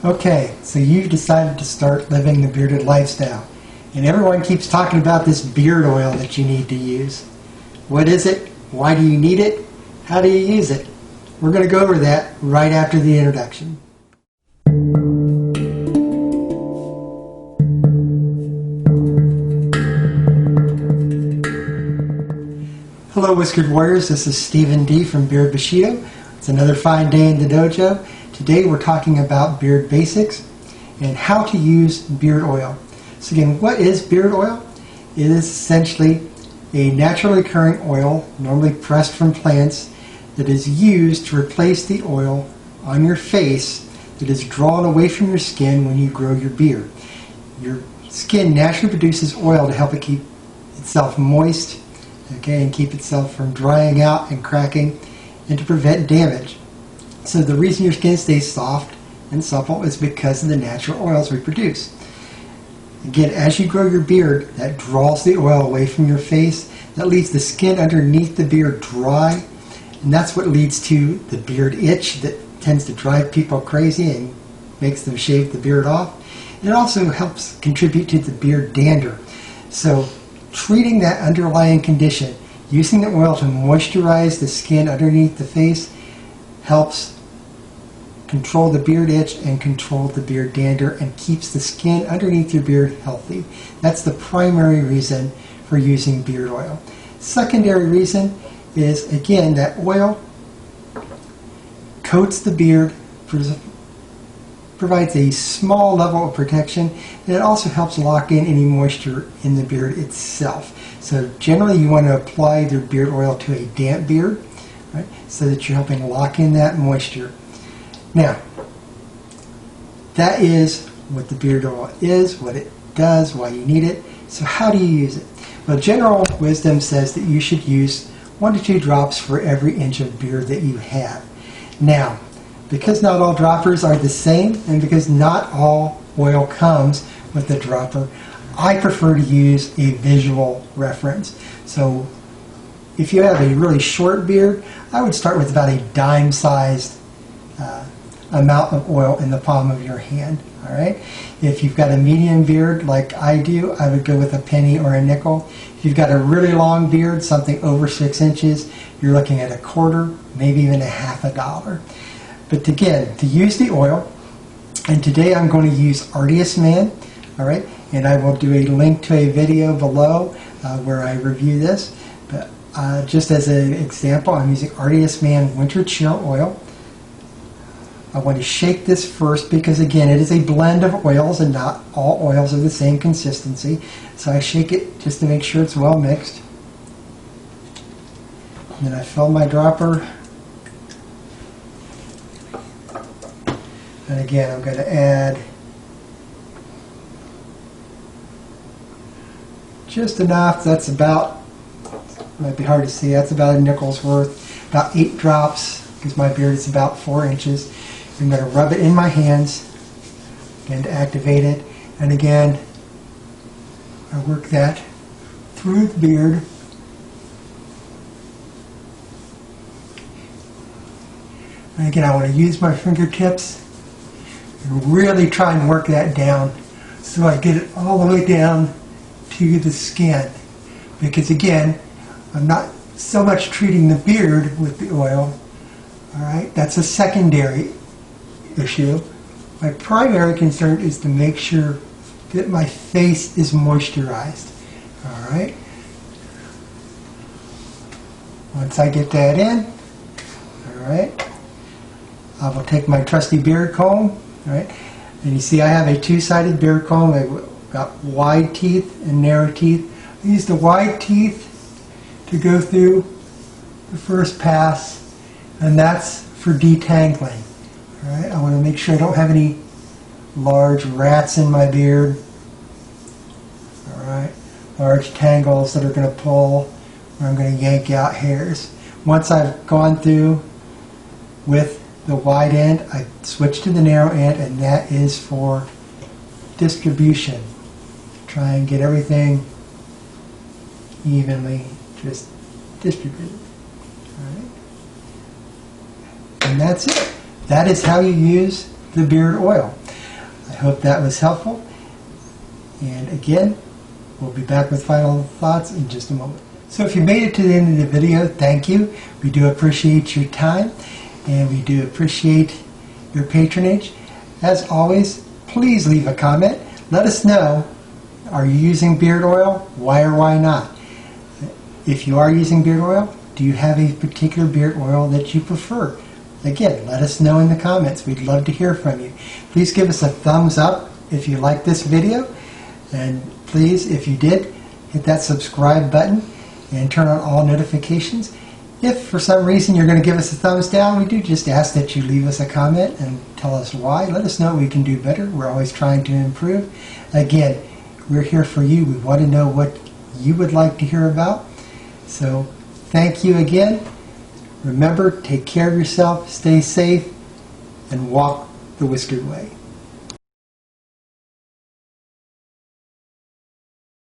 Okay, so you've decided to start living the bearded lifestyle. And everyone keeps talking about this beard oil that you need to use. What is it? Why do you need it? How do you use it? We're going to go over that right after the introduction. Hello Whiskered Warriors, this is Stephen D. from Beard Bushido. It's another fine day in the dojo. Today we're talking about beard basics and how to use beard oil. So again, what is beard oil? It is essentially a naturally occurring oil, normally pressed from plants, that is used to replace the oil on your face that is drawn away from your skin when you grow your beard. Your skin naturally produces oil to help it keep itself moist, okay, and keep itself from drying out and cracking, and to prevent damage. So the reason your skin stays soft and supple is because of the natural oils we produce. Again, as you grow your beard, that draws the oil away from your face, that leaves the skin underneath the beard dry, and that's what leads to the beard itch that tends to drive people crazy and makes them shave the beard off. It also helps contribute to the beard dander. So treating that underlying condition, using the oil to moisturize the skin underneath the face, helps control the beard itch and control the beard dander and keeps the skin underneath your beard healthy. That's the primary reason for using beard oil. Secondary reason is, again, that oil coats the beard, provides a small level of protection, and it also helps lock in any moisture in the beard itself. So generally you want to apply your beard oil to a damp beard, right, so that you're helping lock in that moisture. Now, that is what the beard oil is, what it does, why you need it. So how do you use it? Well, general wisdom says that you should use 1 to 2 drops for every inch of beard that you have. Now, because not all droppers are the same, and because not all oil comes with a dropper, I prefer to use a visual reference. So if you have a really short beard, I would start with about a dime-sized amount of oil in the palm of your hand. All right. If you've got a medium beard like I do, I would go with a penny or a nickel. If you've got a really long beard, something over 6 inches, you're looking at a quarter, maybe even a $0.50. But again, to use the oil, and today I'm going to use Artius Man, all right, and I will do a link to a video below where I review this. But just as an example, I'm using Artius Man Winter Chill Oil. I want to shake this first because, again, it is a blend of oils and not all oils are the same consistency. So I shake it just to make sure it's well mixed. And then I fill my dropper. And again, I'm going to add just enough. That's about, might be hard to see, that's about a nickel's worth. About 8 drops, because my beard is about 4 inches. I'm going to rub it in my hands, again, to activate it. And again, I work that through the beard. And again, I want to use my fingertips and really try and work that down so I get it all the way down to the skin. Because again, I'm not so much treating the beard with the oil. All right, that's a secondary issue. My primary concern is to make sure that my face is moisturized. All right. Once I get that in, all right, I will take my trusty beard comb. All right, and you see I have a 2-sided beard comb. I've got wide teeth and narrow teeth. I use the wide teeth to go through the first pass, and that's for detangling. All right, I want to make sure I don't have any large rats in my beard. All right, large tangles that are going to pull, or I'm going to yank out hairs. Once I've gone through with the wide end, I switch to the narrow end, and that is for distribution. Try and get everything evenly just distributed. All right, and that's it. That is how you use the beard oil. I hope that was helpful. And again, we'll be back with final thoughts in just a moment. So if you made it to the end of the video, thank you. We do appreciate your time, and we do appreciate your patronage. As always, please leave a comment. Let us know, are you using beard oil? Why or why not? If you are using beard oil, do you have a particular beard oil that you prefer? Again, let us know in the comments. We'd love to hear from you. Please give us a thumbs up if you like this video. And please, if you did, hit that subscribe button and turn on all notifications. If for some reason you're going to give us a thumbs down, we do just ask that you leave us a comment and tell us why. Let us know what we can do better. We're always trying to improve. Again, we're here for you. We want to know what you would like to hear about. So thank you again. Remember, take care of yourself, stay safe, and walk the whiskered way.